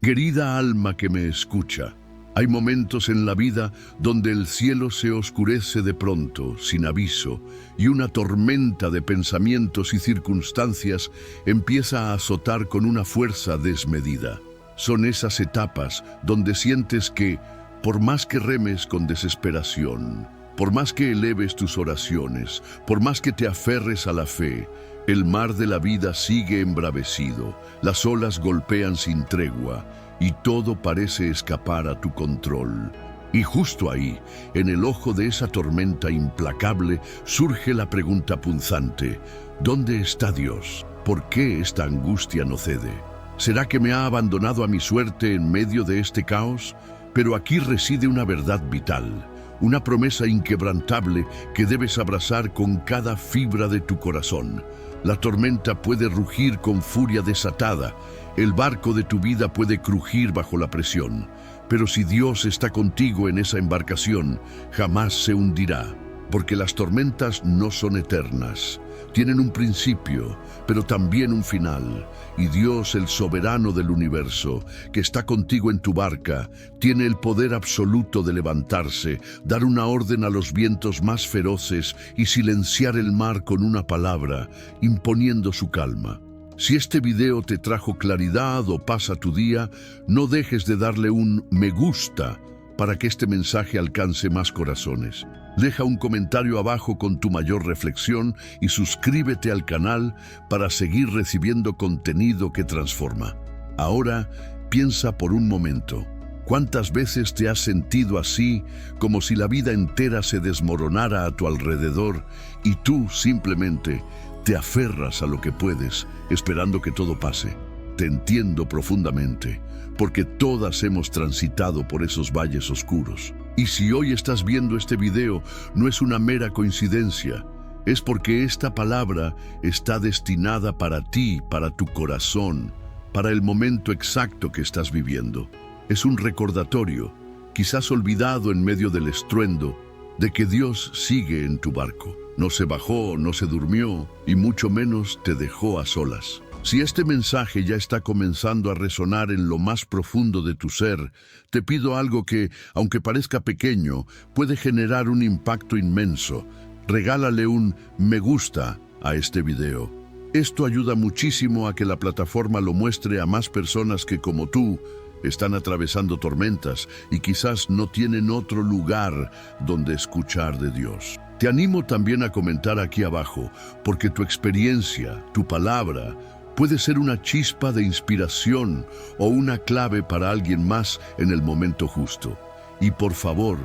Querida alma que me escucha, hay momentos en la vida donde el cielo se oscurece de pronto, sin aviso, y una tormenta de pensamientos y circunstancias empieza a azotar con una fuerza desmedida. Son esas etapas donde sientes que, por más que remes con desesperación, por más que eleves tus oraciones, por más que te aferres a la fe, el mar de la vida sigue embravecido, las olas golpean sin tregua y todo parece escapar a tu control. Y justo ahí, en el ojo de esa tormenta implacable, surge la pregunta punzante: ¿dónde está Dios? ¿Por qué esta angustia no cede? ¿Será que me ha abandonado a mi suerte en medio de este caos? Pero aquí reside una verdad vital, una promesa inquebrantable que debes abrazar con cada fibra de tu corazón. La tormenta puede rugir con furia desatada, el barco de tu vida puede crujir bajo la presión, pero si Dios está contigo en esa embarcación, jamás se hundirá, porque las tormentas no son eternas. Tienen un principio, pero también un final, y Dios, el soberano del universo, que está contigo en tu barca, tiene el poder absoluto de levantarse, dar una orden a los vientos más feroces y silenciar el mar con una palabra, imponiendo su calma. Si este video te trajo claridad o pasa tu día, no dejes de darle un me gusta para que este mensaje alcance más corazones. Deja un comentario abajo con tu mayor reflexión y suscríbete al canal para seguir recibiendo contenido que transforma. Ahora, piensa por un momento. ¿Cuántas veces te has sentido así, como si la vida entera se desmoronara a tu alrededor y tú simplemente te aferras a lo que puedes, esperando que todo pase? Te entiendo profundamente, porque todas hemos transitado por esos valles oscuros. Y si hoy estás viendo este video, no es una mera coincidencia, es porque esta palabra está destinada para ti, para tu corazón, para el momento exacto que estás viviendo. Es un recordatorio, quizás olvidado en medio del estruendo, de que Dios sigue en tu barco. No se bajó, no se durmió, y mucho menos te dejó a solas. Si este mensaje ya está comenzando a resonar en lo más profundo de tu ser, te pido algo que, aunque parezca pequeño, puede generar un impacto inmenso. Regálale un me gusta a este video. Esto ayuda muchísimo a que la plataforma lo muestre a más personas que, como tú, están atravesando tormentas y quizás no tienen otro lugar donde escuchar de Dios. Te animo también a comentar aquí abajo, porque tu experiencia, tu palabra, puede ser una chispa de inspiración o una clave para alguien más en el momento justo. Y por favor,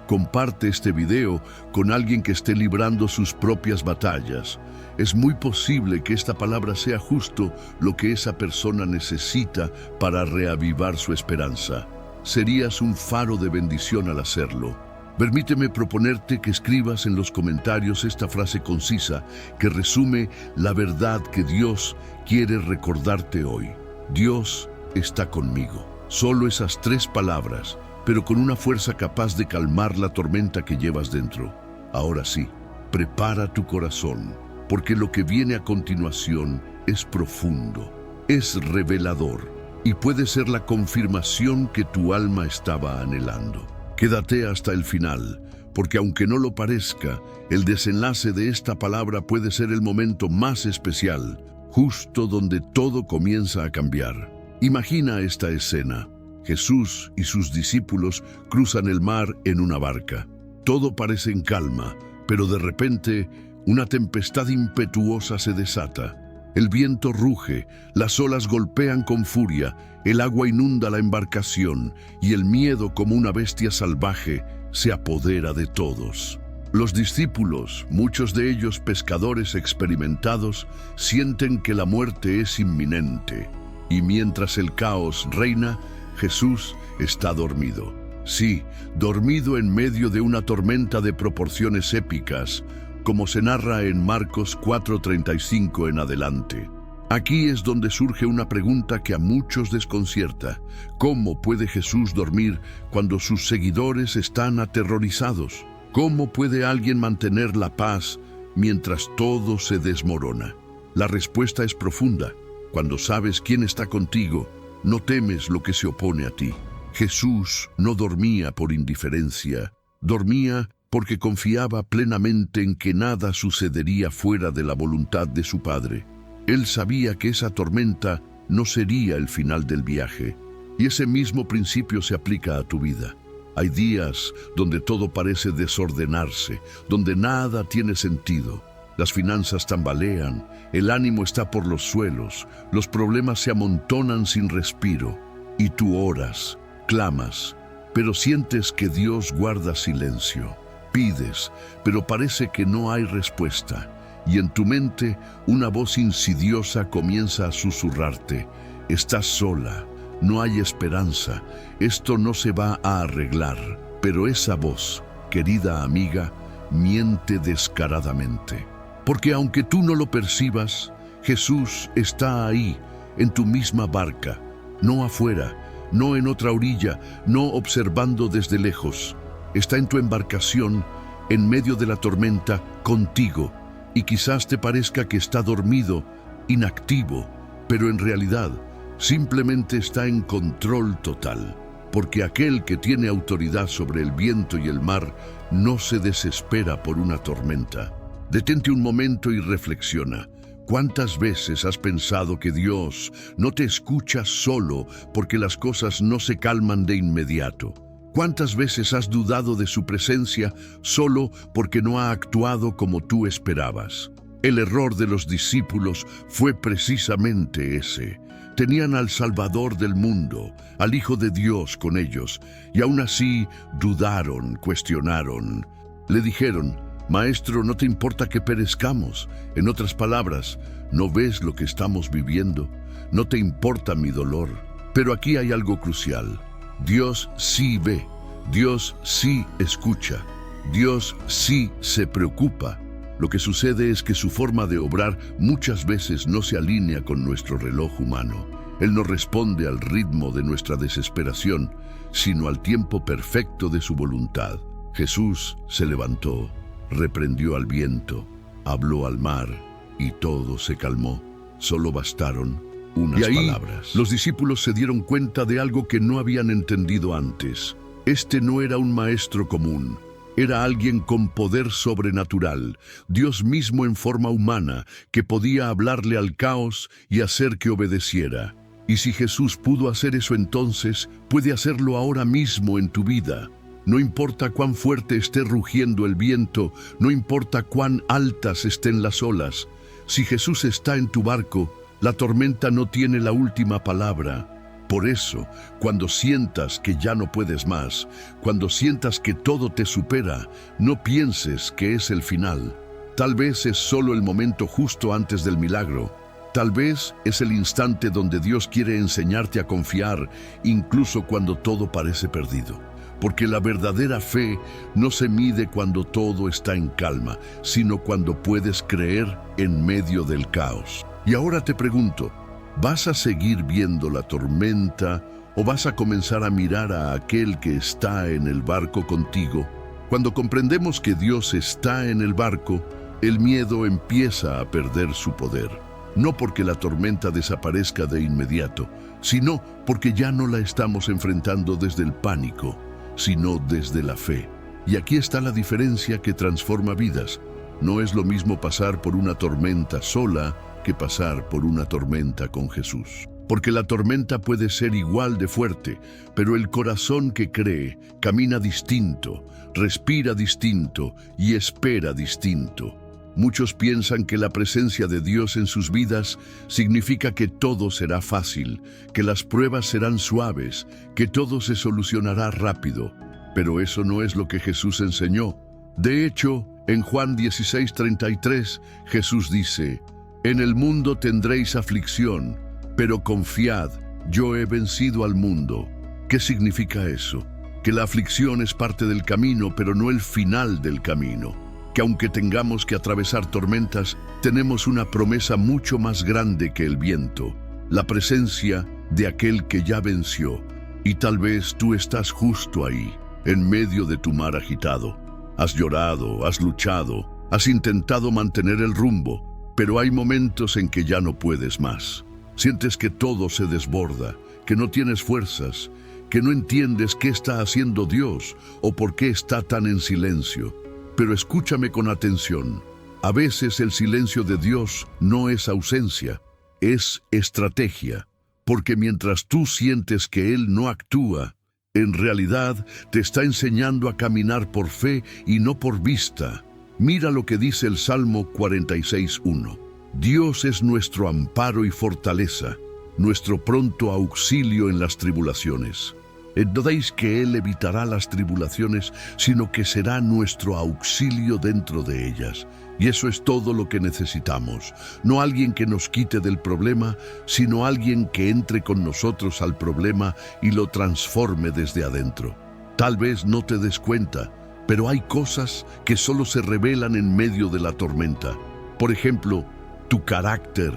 comparte este video con alguien que esté librando sus propias batallas. Es muy posible que esta palabra sea justo lo que esa persona necesita para reavivar su esperanza. Serías un faro de bendición al hacerlo. Permíteme proponerte que escribas en los comentarios esta frase concisa que resume la verdad que Dios quiere recordarte hoy. Dios está conmigo. Solo esas 3 palabras, pero con una fuerza capaz de calmar la tormenta que llevas dentro. Ahora sí, prepara tu corazón, porque lo que viene a continuación es profundo, es revelador y puede ser la confirmación que tu alma estaba anhelando. Quédate hasta el final, porque aunque no lo parezca, el desenlace de esta palabra puede ser el momento más especial, justo donde todo comienza a cambiar. Imagina esta escena. Jesús y sus discípulos cruzan el mar en una barca. Todo parece en calma, pero de repente una tempestad impetuosa se desata. El viento ruge, las olas golpean con furia, el agua inunda la embarcación y el miedo, como una bestia salvaje, se apodera de todos. Los discípulos, muchos de ellos pescadores experimentados, sienten que la muerte es inminente. Y mientras el caos reina, Jesús está dormido. Sí, dormido en medio de una tormenta de proporciones épicas, como se narra en Marcos 4:35 en adelante. Aquí es donde surge una pregunta que a muchos desconcierta. ¿Cómo puede Jesús dormir cuando sus seguidores están aterrorizados? ¿Cómo puede alguien mantener la paz mientras todo se desmorona? La respuesta es profunda. Cuando sabes quién está contigo, no temes lo que se opone a ti. Jesús no dormía por indiferencia, dormía porque confiaba plenamente en que nada sucedería fuera de la voluntad de su Padre. Él sabía que esa tormenta no sería el final del viaje, y ese mismo principio se aplica a tu vida. Hay días donde todo parece desordenarse, donde nada tiene sentido. Las finanzas tambalean, el ánimo está por los suelos, los problemas se amontonan sin respiro, y tú oras, clamas, pero sientes que Dios guarda silencio. Pides, pero parece que no hay respuesta, y en tu mente una voz insidiosa comienza a susurrarte: estás sola, no hay esperanza, esto no se va a arreglar. Pero esa voz, querida amiga, miente descaradamente. Porque aunque tú no lo percibas, Jesús está ahí, en tu misma barca, no afuera, no en otra orilla, no observando desde lejos. Está en tu embarcación, en medio de la tormenta, contigo, y quizás te parezca que está dormido, inactivo, pero en realidad simplemente está en control total, porque aquel que tiene autoridad sobre el viento y el mar no se desespera por una tormenta. Detente un momento y reflexiona. ¿Cuántas veces has pensado que Dios no te escucha solo porque las cosas no se calman de inmediato? ¿Cuántas veces has dudado de su presencia solo porque no ha actuado como tú esperabas? El error de los discípulos fue precisamente ese. Tenían al Salvador del mundo, al Hijo de Dios con ellos, y aún así dudaron, cuestionaron. Le dijeron: Maestro, ¿no te importa que perezcamos? En otras palabras, ¿no ves lo que estamos viviendo? ¿No te importa mi dolor? Pero aquí hay algo crucial. Dios sí ve, Dios sí escucha, Dios sí se preocupa. Lo que sucede es que su forma de obrar muchas veces no se alinea con nuestro reloj humano. Él no responde al ritmo de nuestra desesperación, sino al tiempo perfecto de su voluntad. Jesús se levantó, reprendió al viento, habló al mar, y todo se calmó. Solo bastaron unas palabras. Los discípulos se dieron cuenta de algo que no habían entendido antes. Este no era un maestro común. Era alguien con poder sobrenatural, Dios mismo en forma humana, que podía hablarle al caos y hacer que obedeciera. Y si Jesús pudo hacer eso entonces, puede hacerlo ahora mismo en tu vida. No importa cuán fuerte esté rugiendo el viento, no importa cuán altas estén las olas. Si Jesús está en tu barco, la tormenta no tiene la última palabra. Por eso, cuando sientas que ya no puedes más, cuando sientas que todo te supera, no pienses que es el final. Tal vez es solo el momento justo antes del milagro. Tal vez es el instante donde Dios quiere enseñarte a confiar, incluso cuando todo parece perdido. Porque la verdadera fe no se mide cuando todo está en calma, sino cuando puedes creer en medio del caos. Y ahora te pregunto, ¿vas a seguir viendo la tormenta o vas a comenzar a mirar a aquel que está en el barco contigo? Cuando comprendemos que Dios está en el barco, el miedo empieza a perder su poder. No porque la tormenta desaparezca de inmediato, sino porque ya no la estamos enfrentando desde el pánico, sino desde la fe. Y aquí está la diferencia que transforma vidas. No es lo mismo pasar por una tormenta sola que pasar por una tormenta con Jesús. Porque la tormenta puede ser igual de fuerte, pero el corazón que cree camina distinto, respira distinto y espera distinto. Muchos piensan que la presencia de Dios en sus vidas significa que todo será fácil, que las pruebas serán suaves, que todo se solucionará rápido. Pero eso no es lo que Jesús enseñó. De hecho, en Juan 16:33, Jesús dice: En el mundo tendréis aflicción, pero confiad, yo he vencido al mundo. ¿Qué significa eso? Que la aflicción es parte del camino, pero no el final del camino. Que aunque tengamos que atravesar tormentas, tenemos una promesa mucho más grande que el viento, la presencia de aquel que ya venció. Y tal vez tú estás justo ahí, en medio de tu mar agitado. Has llorado, has luchado, has intentado mantener el rumbo, pero hay momentos en que ya no puedes más. Sientes que todo se desborda, que no tienes fuerzas, que no entiendes qué está haciendo Dios o por qué está tan en silencio. Pero escúchame con atención. A veces el silencio de Dios no es ausencia, es estrategia. Porque mientras tú sientes que Él no actúa, en realidad te está enseñando a caminar por fe y no por vista. Mira lo que dice el Salmo 46:1. Dios es nuestro amparo y fortaleza, nuestro pronto auxilio en las tribulaciones. No deis que Él evitará las tribulaciones, sino que será nuestro auxilio dentro de ellas. Y eso es todo lo que necesitamos. No alguien que nos quite del problema, sino alguien que entre con nosotros al problema y lo transforme desde adentro. Tal vez no te des cuenta, pero hay cosas que solo se revelan en medio de la tormenta. Por ejemplo, tu carácter,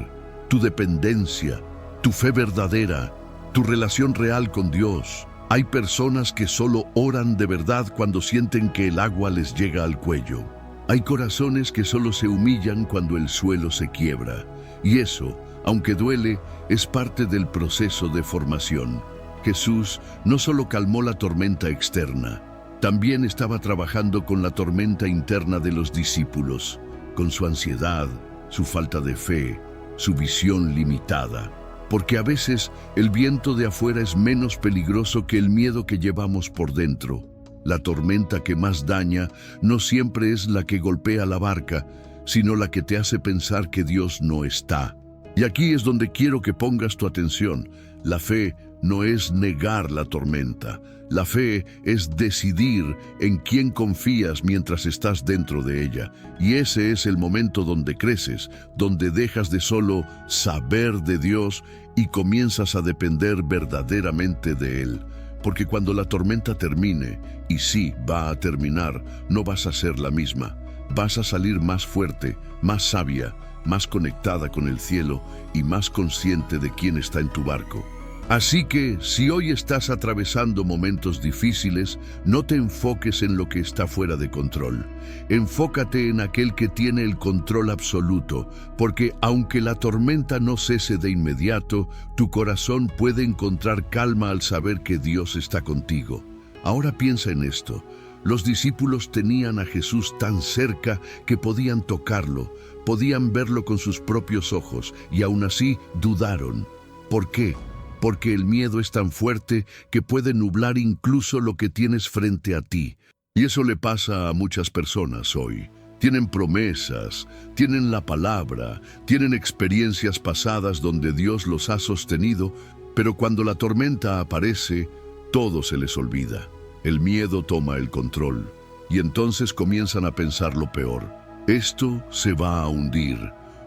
tu dependencia, tu fe verdadera, tu relación real con Dios. Hay personas que solo oran de verdad cuando sienten que el agua les llega al cuello. Hay corazones que solo se humillan cuando el suelo se quiebra. Y eso, aunque duele, es parte del proceso de formación. Jesús no solo calmó la tormenta externa, también estaba trabajando con la tormenta interna de los discípulos, con su ansiedad, su falta de fe, su visión limitada. Porque a veces el viento de afuera es menos peligroso que el miedo que llevamos por dentro. La tormenta que más daña no siempre es la que golpea la barca, sino la que te hace pensar que Dios no está. Y aquí es donde quiero que pongas tu atención. La fe no es negar la tormenta. La fe es decidir en quién confías mientras estás dentro de ella. Y ese es el momento donde creces, donde dejas de solo saber de Dios y comienzas a depender verdaderamente de Él. Porque cuando la tormenta termine, y sí va a terminar, no vas a ser la misma. Vas a salir más fuerte, más sabia, más conectada con el cielo y más consciente de quién está en tu barco. Así que, si hoy estás atravesando momentos difíciles, no te enfoques en lo que está fuera de control. Enfócate en aquel que tiene el control absoluto, porque aunque la tormenta no cese de inmediato, tu corazón puede encontrar calma al saber que Dios está contigo. Ahora piensa en esto. Los discípulos tenían a Jesús tan cerca que podían tocarlo, podían verlo con sus propios ojos, y aún así dudaron. ¿Por qué? Porque el miedo es tan fuerte que puede nublar incluso lo que tienes frente a ti. Y eso le pasa a muchas personas hoy. Tienen promesas, tienen la palabra, tienen experiencias pasadas donde Dios los ha sostenido, pero cuando la tormenta aparece, todo se les olvida. El miedo toma el control, y entonces comienzan a pensar lo peor. Esto se va a hundir.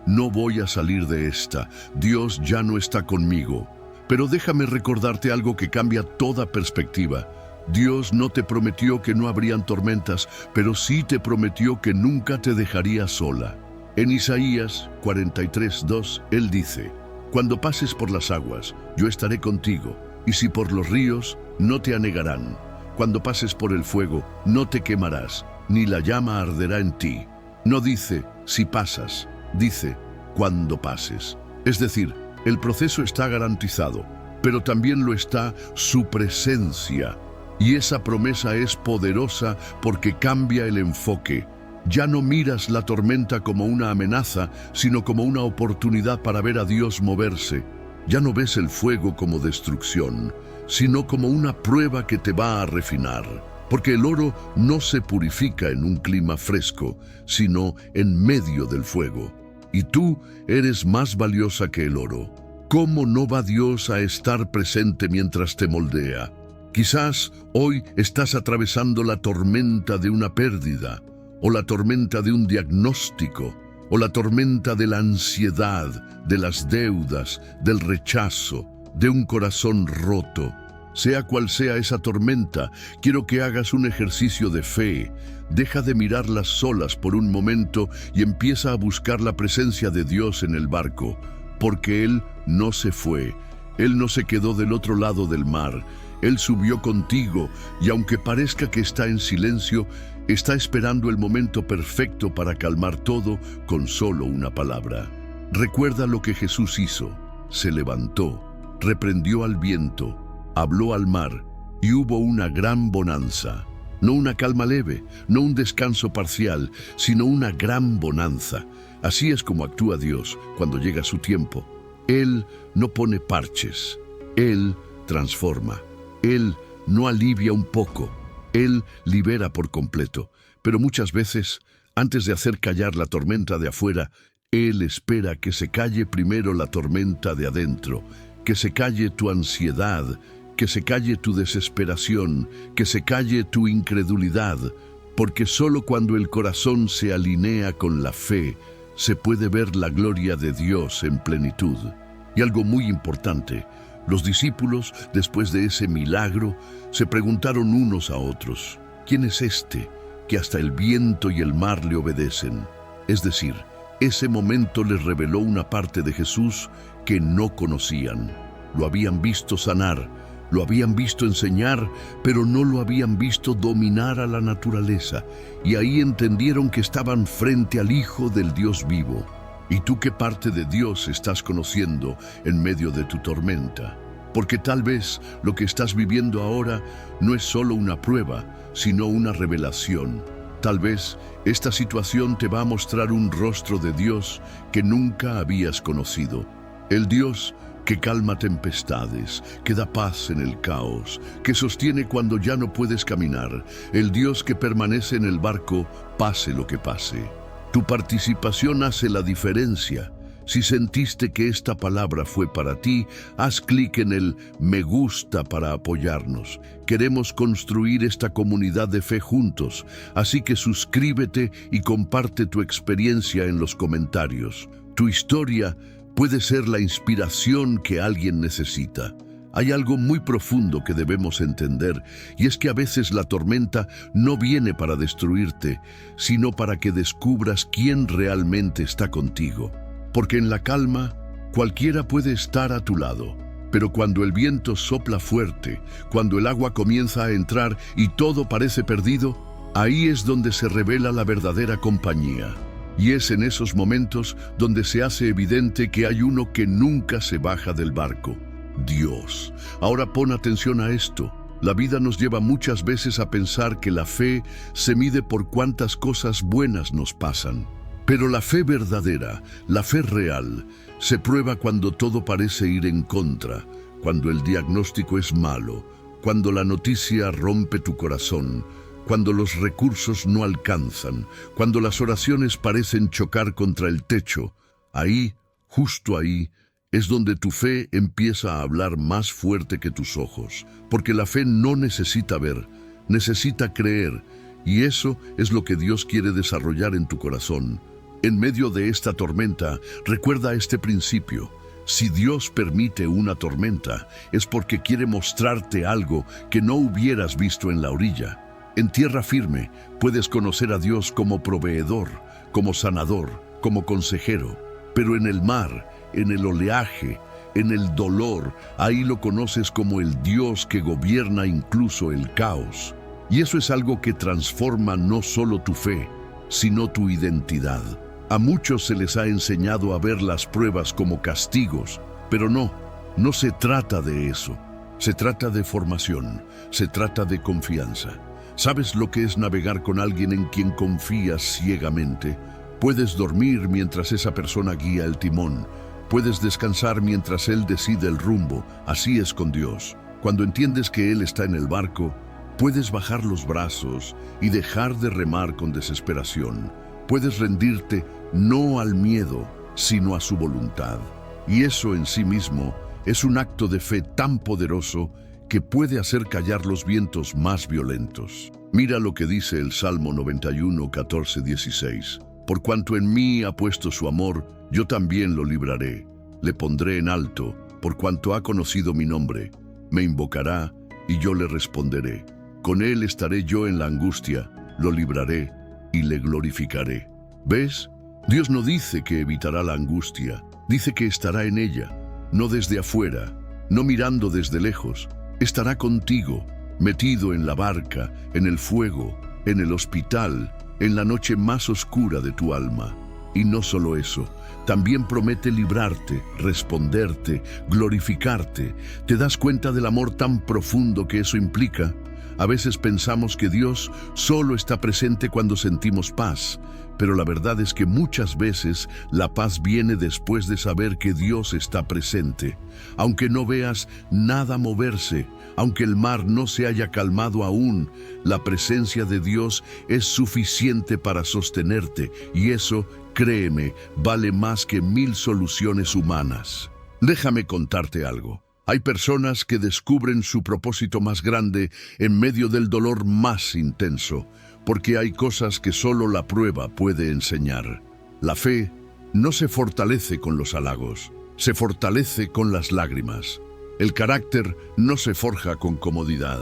No voy a salir de esta. Dios ya no está conmigo. Pero déjame recordarte algo que cambia toda perspectiva. Dios no te prometió que no habrían tormentas, pero sí te prometió que nunca te dejaría sola. En Isaías 43:2, Él dice: «Cuando pases por las aguas, yo estaré contigo, y si por los ríos, no te anegarán. Cuando pases por el fuego, no te quemarás, ni la llama arderá en ti». No dice si pasas, dice cuando pases. Es decir, el proceso está garantizado, pero también lo está su presencia. Y esa promesa es poderosa porque cambia el enfoque. Ya no miras la tormenta como una amenaza, sino como una oportunidad para ver a Dios moverse. Ya no ves el fuego como destrucción, sino como una prueba que te va a refinar. Porque el oro no se purifica en un clima fresco, sino en medio del fuego. Y tú eres más valiosa que el oro. ¿Cómo no va Dios a estar presente mientras te moldea? Quizás hoy estás atravesando la tormenta de una pérdida, o la tormenta de un diagnóstico, o la tormenta de la ansiedad, de las deudas, del rechazo, de un corazón roto. Sea cual sea esa tormenta, quiero que hagas un ejercicio de fe. Deja de mirar las olas por un momento y empieza a buscar la presencia de Dios en el barco, porque Él no se fue, Él no se quedó del otro lado del mar, Él subió contigo y aunque parezca que está en silencio, está esperando el momento perfecto para calmar todo con solo una palabra. Recuerda lo que Jesús hizo, se levantó, reprendió al viento, habló al mar, y hubo una gran bonanza. No una calma leve, no un descanso parcial, sino una gran bonanza. Así es como actúa Dios cuando llega su tiempo. Él no pone parches, Él transforma. Él no alivia un poco, Él libera por completo. Pero muchas veces, antes de hacer callar la tormenta de afuera, Él espera que se calle primero la tormenta de adentro, que se calle tu ansiedad, que se calle tu desesperación, que se calle tu incredulidad, porque solo cuando el corazón se alinea con la fe, se puede ver la gloria de Dios en plenitud. Y algo muy importante, los discípulos, después de ese milagro, se preguntaron unos a otros, ¿quién es este que hasta el viento y el mar le obedecen? Es decir, ese momento les reveló una parte de Jesús que no conocían. Lo habían visto sanar, lo habían visto enseñar, pero no lo habían visto dominar a la naturaleza. Y ahí entendieron que estaban frente al Hijo del Dios vivo. ¿Y tú qué parte de Dios estás conociendo en medio de tu tormenta? Porque tal vez lo que estás viviendo ahora no es solo una prueba, sino una revelación. Tal vez esta situación te va a mostrar un rostro de Dios que nunca habías conocido. El Dios que calma tempestades, que da paz en el caos, que sostiene cuando ya no puedes caminar. El Dios que permanece en el barco, pase lo que pase. Tu participación hace la diferencia. Si sentiste que esta palabra fue para ti, haz clic en el me gusta para apoyarnos. Queremos construir esta comunidad de fe juntos, así que suscríbete y comparte tu experiencia en los comentarios. Tu historia puede ser la inspiración que alguien necesita. Hay algo muy profundo que debemos entender, y es que a veces la tormenta no viene para destruirte, sino para que descubras quién realmente está contigo. Porque en la calma, cualquiera puede estar a tu lado, pero cuando el viento sopla fuerte, cuando el agua comienza a entrar y todo parece perdido, ahí es donde se revela la verdadera compañía. Y es en esos momentos donde se hace evidente que hay uno que nunca se baja del barco: Dios. Ahora pon atención a esto. La vida nos lleva muchas veces a pensar que la fe se mide por cuántas cosas buenas nos pasan. Pero la fe verdadera, la fe real, se prueba cuando todo parece ir en contra, cuando el diagnóstico es malo, cuando la noticia rompe tu corazón, cuando los recursos no alcanzan, cuando las oraciones parecen chocar contra el techo. Ahí, justo ahí, es donde tu fe empieza a hablar más fuerte que tus ojos, porque la fe no necesita ver, necesita creer, y eso es lo que Dios quiere desarrollar en tu corazón. En medio de esta tormenta, recuerda este principio: si Dios permite una tormenta, es porque quiere mostrarte algo que no hubieras visto en la orilla. En tierra firme, puedes conocer a Dios como proveedor, como sanador, como consejero, pero en el mar, en el oleaje, en el dolor, ahí lo conoces como el Dios que gobierna incluso el caos. Y eso es algo que transforma no solo tu fe, sino tu identidad. A muchos se les ha enseñado a ver las pruebas como castigos, pero no se trata de eso. Se trata de formación, se trata de confianza. ¿Sabes lo que es navegar con alguien en quien confías ciegamente? Puedes dormir mientras esa persona guía el timón. Puedes descansar mientras Él decide el rumbo. Así es con Dios. Cuando entiendes que Él está en el barco, puedes bajar los brazos y dejar de remar con desesperación. Puedes rendirte no al miedo, sino a su voluntad. Y eso en sí mismo es un acto de fe tan poderoso que puede hacer callar los vientos más violentos. Mira lo que dice el Salmo 91, 14, 16. Por cuanto en mí ha puesto su amor, yo también lo libraré. Le pondré en alto, por cuanto ha conocido mi nombre. Me invocará y yo le responderé. Con él estaré yo en la angustia, lo libraré y le glorificaré. ¿Ves? Dios no dice que evitará la angustia, dice que estará en ella, no desde afuera, no mirando desde lejos. Estará contigo, metido en la barca, en el fuego, en el hospital, en la noche más oscura de tu alma. Y no solo eso, también promete librarte, responderte, glorificarte. ¿Te das cuenta del amor tan profundo que eso implica? A veces pensamos que Dios solo está presente cuando sentimos paz, pero la verdad es que muchas veces la paz viene después de saber que Dios está presente. Aunque no veas nada moverse, aunque el mar no se haya calmado aún, la presencia de Dios es suficiente para sostenerte, y eso, créeme, vale más que 1000 soluciones humanas. Déjame contarte algo. Hay personas que descubren su propósito más grande en medio del dolor más intenso, porque hay cosas que solo la prueba puede enseñar. La fe no se fortalece con los halagos, se fortalece con las lágrimas. El carácter no se forja con comodidad,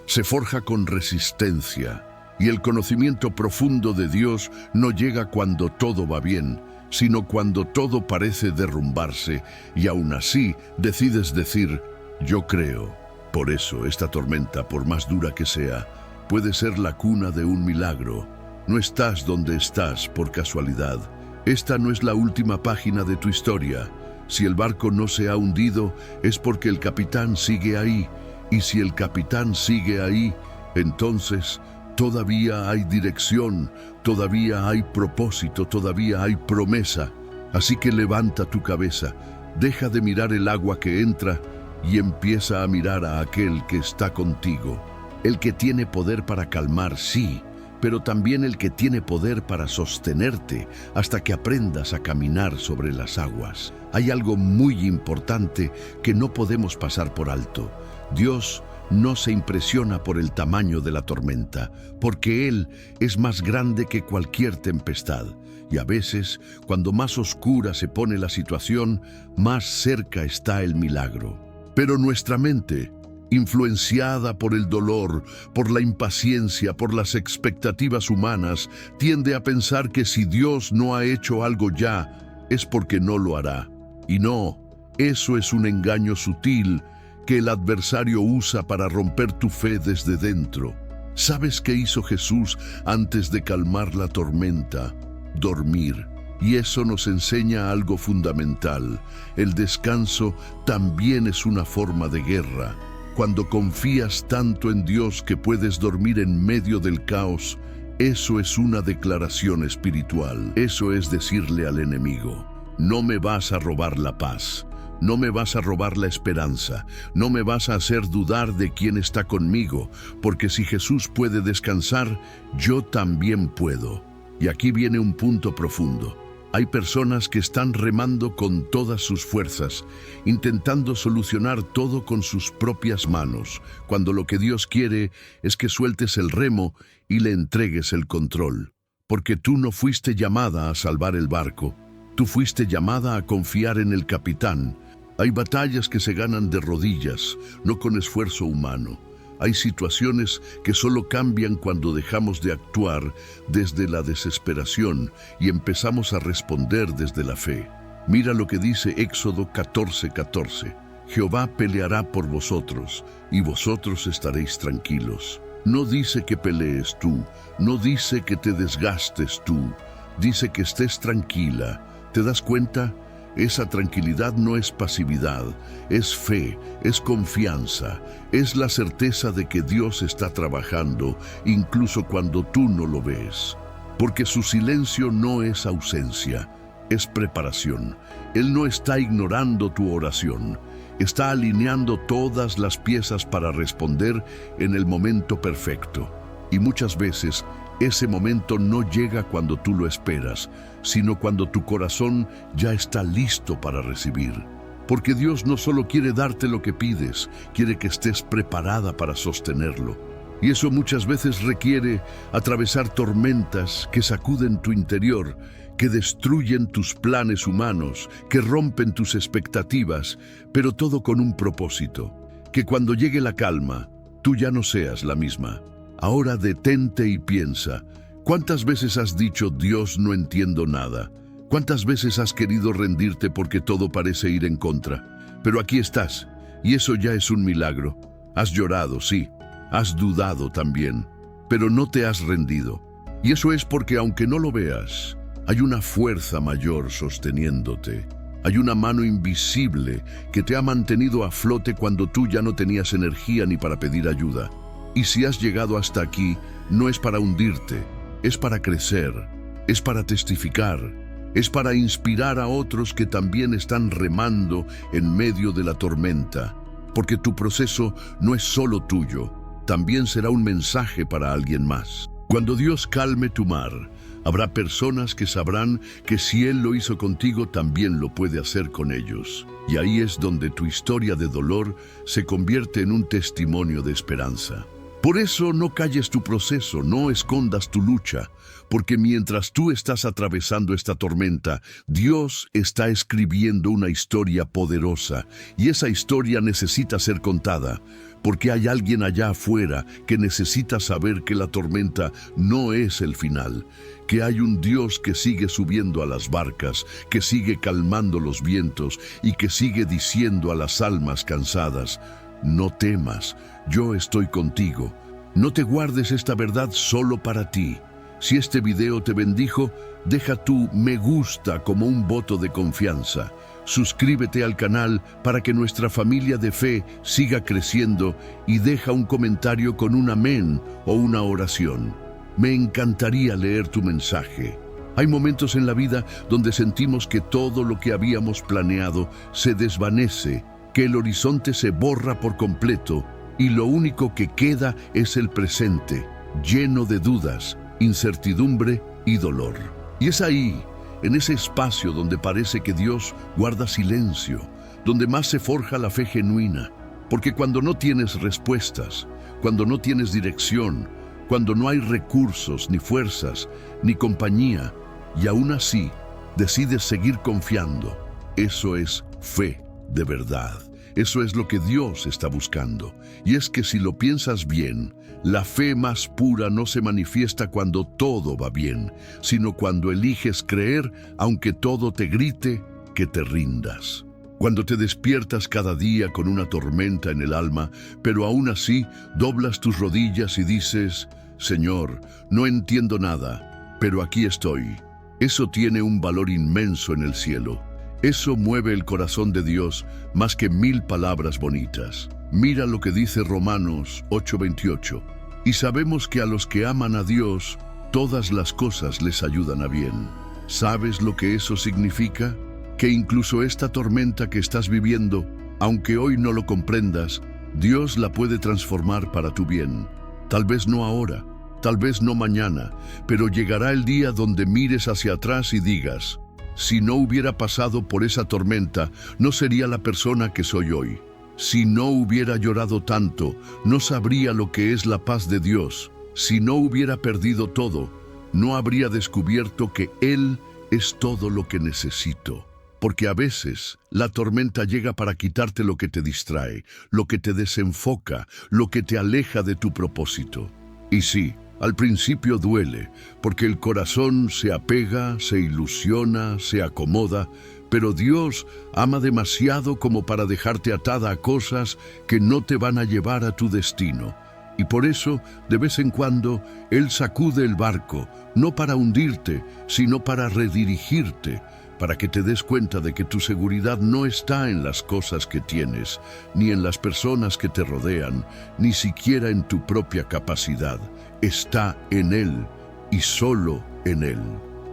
se forja con resistencia. Y el conocimiento profundo de Dios no llega cuando todo va bien, sino cuando todo parece derrumbarse y aún así decides decir, yo creo. Por eso esta tormenta, por más dura que sea, puede ser la cuna de un milagro. No estás donde estás por casualidad. Esta no es la última página de tu historia. Si el barco no se ha hundido, es porque el capitán sigue ahí. Y si el capitán sigue ahí, entonces todavía hay dirección, todavía hay propósito, todavía hay promesa. Así que levanta tu cabeza, deja de mirar el agua que entra y empieza a mirar a aquel que está contigo. El que tiene poder para calmar, sí, pero también el que tiene poder para sostenerte hasta que aprendas a caminar sobre las aguas. Hay algo muy importante que no podemos pasar por alto. Dios no se impresiona por el tamaño de la tormenta, porque Él es más grande que cualquier tempestad. Y a veces, cuando más oscura se pone la situación, más cerca está el milagro. Pero nuestra mente, influenciada por el dolor, por la impaciencia, por las expectativas humanas, tiende a pensar que si Dios no ha hecho algo ya, es porque no lo hará. Y no, eso es un engaño sutil que el adversario usa para romper tu fe desde dentro. ¿Sabes qué hizo Jesús antes de calmar la tormenta? Dormir. Y eso nos enseña algo fundamental. El descanso también es una forma de guerra. Cuando confías tanto en Dios que puedes dormir en medio del caos, eso es una declaración espiritual. Eso es decirle al enemigo, no me vas a robar la paz. No me vas a robar la esperanza, no me vas a hacer dudar de quién está conmigo, porque si Jesús puede descansar, yo también puedo. Y aquí viene un punto profundo. Hay personas que están remando con todas sus fuerzas, intentando solucionar todo con sus propias manos, cuando lo que Dios quiere es que sueltes el remo y le entregues el control. Porque tú no fuiste llamada a salvar el barco, tú fuiste llamada a confiar en el capitán. Hay batallas que se ganan de rodillas, no con esfuerzo humano. Hay situaciones que solo cambian cuando dejamos de actuar desde la desesperación y empezamos a responder desde la fe. Mira lo que dice Éxodo 14:14. Jehová peleará por vosotros, y vosotros estaréis tranquilos. No dice que pelees tú, no dice que te desgastes tú, dice que estés tranquila. ¿Te das cuenta? Esa tranquilidad no es pasividad, es fe, es confianza, es la certeza de que Dios está trabajando incluso cuando tú no lo ves. Porque su silencio no es ausencia, es preparación. Él no está ignorando tu oración, está alineando todas las piezas para responder en el momento perfecto. Y muchas veces ese momento no llega cuando tú lo esperas, sino cuando tu corazón ya está listo para recibir. Porque Dios no solo quiere darte lo que pides, quiere que estés preparada para sostenerlo. Y eso muchas veces requiere atravesar tormentas que sacuden tu interior, que destruyen tus planes humanos, que rompen tus expectativas, pero todo con un propósito: que cuando llegue la calma, tú ya no seas la misma. Ahora detente y piensa, ¿cuántas veces has dicho, Dios, no entiendo nada? ¿Cuántas veces has querido rendirte porque todo parece ir en contra? Pero aquí estás, y eso ya es un milagro. Has llorado, sí, has dudado también, pero no te has rendido. Y eso es porque, aunque no lo veas, Hay una fuerza mayor sosteniéndote. Hay una mano invisible que te ha mantenido a flote cuando tú ya no tenías energía ni para pedir ayuda. Y si has llegado hasta aquí, no es para hundirte, es para crecer, es para testificar, es para inspirar a otros que también están remando en medio de la tormenta. Porque tu proceso no es solo tuyo, también será un mensaje para alguien más. Cuando Dios calme tu mar, habrá personas que sabrán que si Él lo hizo contigo, también lo puede hacer con ellos. Y ahí es donde tu historia de dolor se convierte en un testimonio de esperanza. Por eso no calles tu proceso, no escondas tu lucha, porque mientras tú estás atravesando esta tormenta, Dios está escribiendo una historia poderosa, y esa historia necesita ser contada, porque hay alguien allá afuera que necesita saber que la tormenta no es el final, que hay un Dios que sigue subiendo a las barcas, que sigue calmando los vientos y que sigue diciendo a las almas cansadas: no temas, yo estoy contigo. No te guardes esta verdad solo para ti. Si este video te bendijo, deja tu me gusta como un voto de confianza. Suscríbete al canal para que nuestra familia de fe siga creciendo y deja un comentario con un amén o una oración. Me encantaría leer tu mensaje. Hay momentos en la vida donde sentimos que todo lo que habíamos planeado se desvanece, que el horizonte se borra por completo y lo único que queda es el presente, lleno de dudas, incertidumbre y dolor. Y es ahí, en ese espacio donde parece que Dios guarda silencio, donde más se forja la fe genuina, porque cuando no tienes respuestas, cuando no tienes dirección, cuando no hay recursos, ni fuerzas, ni compañía, y aún así decides seguir confiando, eso es fe de verdad. Eso es lo que Dios está buscando. Y es que si lo piensas bien, la fe más pura no se manifiesta cuando todo va bien, sino cuando eliges creer, aunque todo te grite, que te rindas. Cuando te despiertas cada día con una tormenta en el alma, pero aún así doblas tus rodillas y dices: Señor, no entiendo nada, pero aquí estoy. Eso tiene un valor inmenso en el cielo. Eso mueve el corazón de Dios más que 1000 palabras bonitas. Mira lo que dice Romanos 8:28. Y sabemos que a los que aman a Dios, todas las cosas les ayudan a bien. ¿Sabes lo que eso significa? Que incluso esta tormenta que estás viviendo, aunque hoy no lo comprendas, Dios la puede transformar para tu bien. Tal vez no ahora, tal vez no mañana, pero llegará el día donde mires hacia atrás y digas: si no hubiera pasado por esa tormenta, no sería la persona que soy hoy. Si no hubiera llorado tanto, no sabría lo que es la paz de Dios. Si no hubiera perdido todo, no habría descubierto que Él es todo lo que necesito. Porque a veces la tormenta llega para quitarte lo que te distrae, lo que te desenfoca, lo que te aleja de tu propósito. Y sí, al principio duele, porque el corazón se apega, se ilusiona, se acomoda, pero Dios ama demasiado como para dejarte atada a cosas que no te van a llevar a tu destino. Y por eso, de vez en cuando, Él sacude el barco, no para hundirte, sino para redirigirte, para que te des cuenta de que tu seguridad no está en las cosas que tienes, ni en las personas que te rodean, ni siquiera en tu propia capacidad. Está en Él y solo en Él.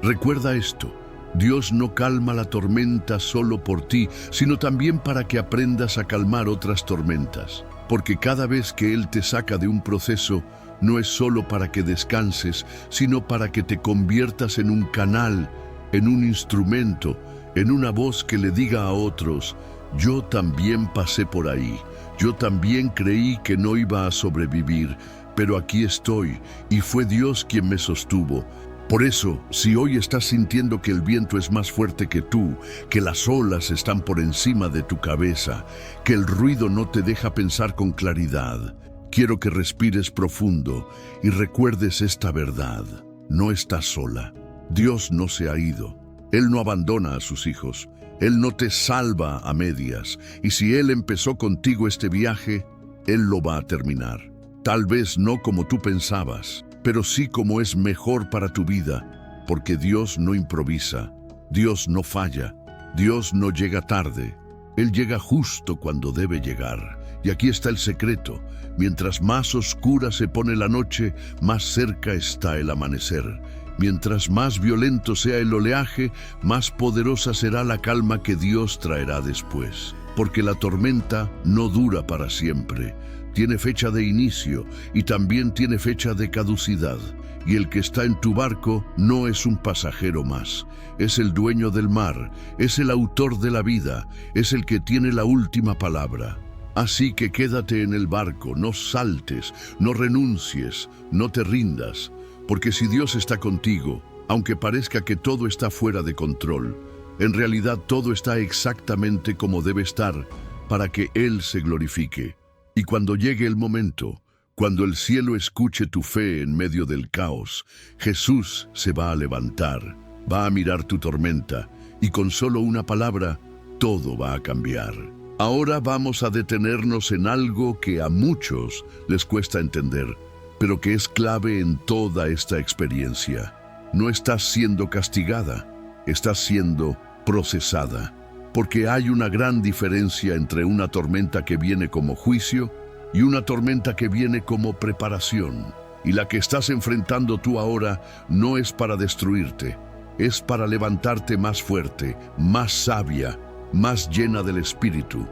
Recuerda esto: Dios no calma la tormenta solo por ti, sino también para que aprendas a calmar otras tormentas. Porque cada vez que Él te saca de un proceso, no es solo para que descanses, sino para que te conviertas en un canal, en un instrumento, en una voz que le diga a otros: yo también pasé por ahí, yo también creí que no iba a sobrevivir, pero aquí estoy, y fue Dios quien me sostuvo. Por eso, si hoy estás sintiendo que el viento es más fuerte que tú, que las olas están por encima de tu cabeza, que el ruido no te deja pensar con claridad, quiero que respires profundo y recuerdes esta verdad: no estás sola. Dios no se ha ido. Él no abandona a sus hijos. Él no te salva a medias. Y si Él empezó contigo este viaje, Él lo va a terminar. Tal vez no como tú pensabas, pero sí como es mejor para tu vida. porque Dios no improvisa, Dios no falla, Dios no llega tarde. Él llega justo cuando debe llegar. Y aquí está el secreto: mientras más oscura se pone la noche, más cerca está el amanecer. Mientras más violento sea el oleaje, más poderosa será la calma que Dios traerá después. Porque la tormenta no dura para siempre. Tiene fecha de inicio y también tiene fecha de caducidad. Y el que está en tu barco no es un pasajero más. Es el dueño del mar, es el autor de la vida, es el que tiene la última palabra. Así que quédate en el barco, no saltes, no renuncies, no te rindas. Porque si Dios está contigo, aunque parezca que todo está fuera de control, en realidad todo está exactamente como debe estar para que Él se glorifique. Y cuando llegue el momento, cuando el cielo escuche tu fe en medio del caos, Jesús se va a levantar, va a mirar tu tormenta y con solo una palabra, todo va a cambiar. Ahora vamos a detenernos en algo que a muchos les cuesta entender, pero que es clave en toda esta experiencia. No estás siendo castigada, estás siendo procesada. Porque hay una gran diferencia entre una tormenta que viene como juicio y una tormenta que viene como preparación. Y la que estás enfrentando tú ahora no es para destruirte, es para levantarte más fuerte, más sabia, más llena del Espíritu.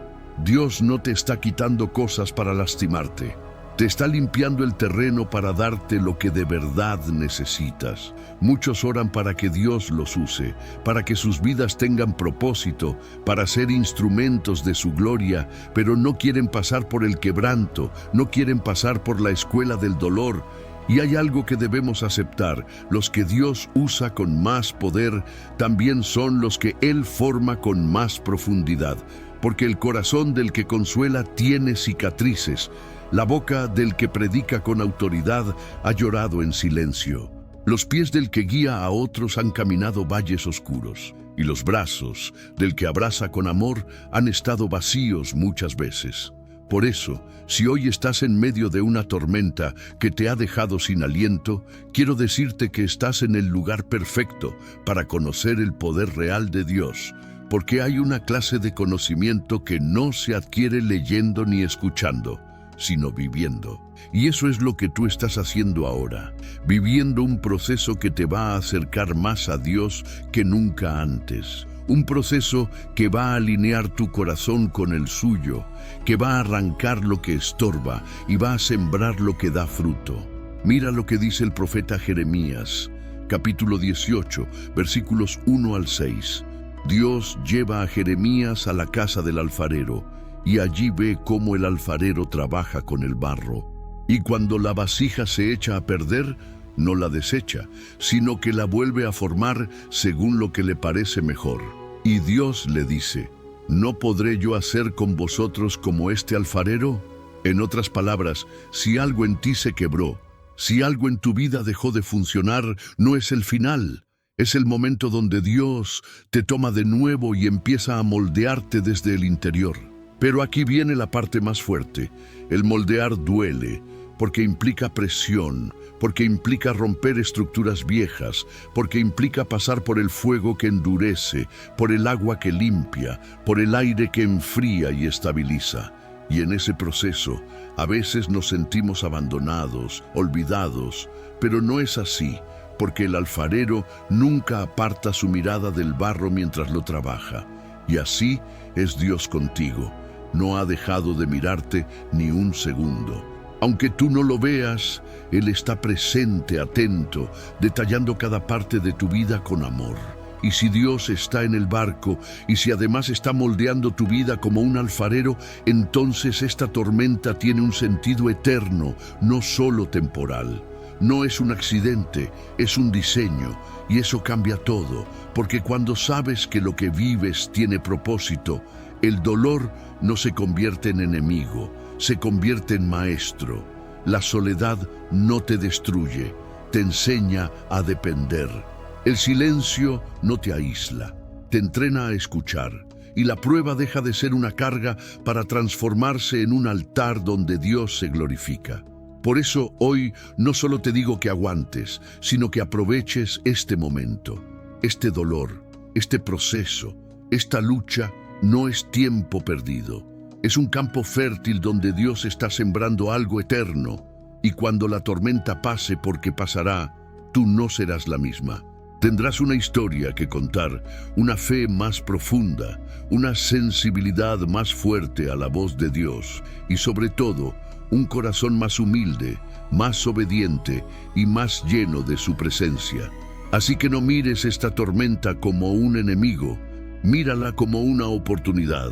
Dios no te está quitando cosas para lastimarte. Te está limpiando el terreno para darte lo que de verdad necesitas. Muchos oran para que Dios los use, para que sus vidas tengan propósito, para ser instrumentos de su gloria, pero no quieren pasar por el quebranto, no quieren pasar por la escuela del dolor. Y hay algo que debemos aceptar: los que Dios usa con más poder también son los que Él forma con más profundidad, porque el corazón del que consuela tiene cicatrices. La boca del que predica con autoridad ha llorado en silencio. Los pies del que guía a otros han caminado valles oscuros, y los brazos del que abraza con amor han estado vacíos muchas veces. Por eso, si hoy estás en medio de una tormenta que te ha dejado sin aliento, quiero decirte que estás en el lugar perfecto para conocer el poder real de Dios, porque hay una clase de conocimiento que no se adquiere leyendo ni escuchando, sino viviendo. Y eso es lo que tú estás haciendo ahora, viviendo un proceso que te va a acercar más a Dios que nunca antes. Un proceso que va a alinear tu corazón con el suyo, que va a arrancar lo que estorba y va a sembrar lo que da fruto. Mira lo que dice el profeta Jeremías, capítulo 18, versículos 1 al 6. Dios lleva a Jeremías a la casa del alfarero, y allí ve cómo el alfarero trabaja con el barro. Y cuando la vasija se echa a perder, no la desecha, sino que la vuelve a formar según lo que le parece mejor. Y Dios le dice: ¿no podré yo hacer con vosotros como este alfarero? En otras palabras, si algo en ti se quebró, si algo en tu vida dejó de funcionar, no es el final. Es el momento donde Dios te toma de nuevo y empieza a moldearte desde el interior. Pero aquí viene la parte más fuerte. El moldear duele, porque implica presión, porque implica romper estructuras viejas, porque implica pasar por el fuego que endurece, por el agua que limpia, por el aire que enfría y estabiliza. Y en ese proceso, a veces nos sentimos abandonados, olvidados, pero no es así, porque el alfarero nunca aparta su mirada del barro mientras lo trabaja. Y así es Dios contigo. No ha dejado de mirarte ni un segundo. Aunque tú no lo veas, Él está presente, atento, detallando cada parte de tu vida con amor. Y si Dios está en el barco, y si además está moldeando tu vida como un alfarero, entonces esta tormenta tiene un sentido eterno, no solo temporal. No es un accidente, es un diseño, y eso cambia todo, porque cuando sabes que lo que vives tiene propósito, el dolor no se convierte en enemigo, se convierte en maestro. La soledad no te destruye, te enseña a depender. El silencio no te aísla, te entrena a escuchar, y la prueba deja de ser una carga para transformarse en un altar donde Dios se glorifica. Por eso hoy no solo te digo que aguantes, sino que aproveches este momento, este dolor, este proceso, esta lucha. No es tiempo perdido. Es un campo fértil donde Dios está sembrando algo eterno. Y cuando la tormenta pase, porque pasará, tú no serás la misma. Tendrás una historia que contar, una fe más profunda, una sensibilidad más fuerte a la voz de Dios y sobre todo, un corazón más humilde, más obediente y más lleno de su presencia. Así que no mires esta tormenta como un enemigo, mírala como una oportunidad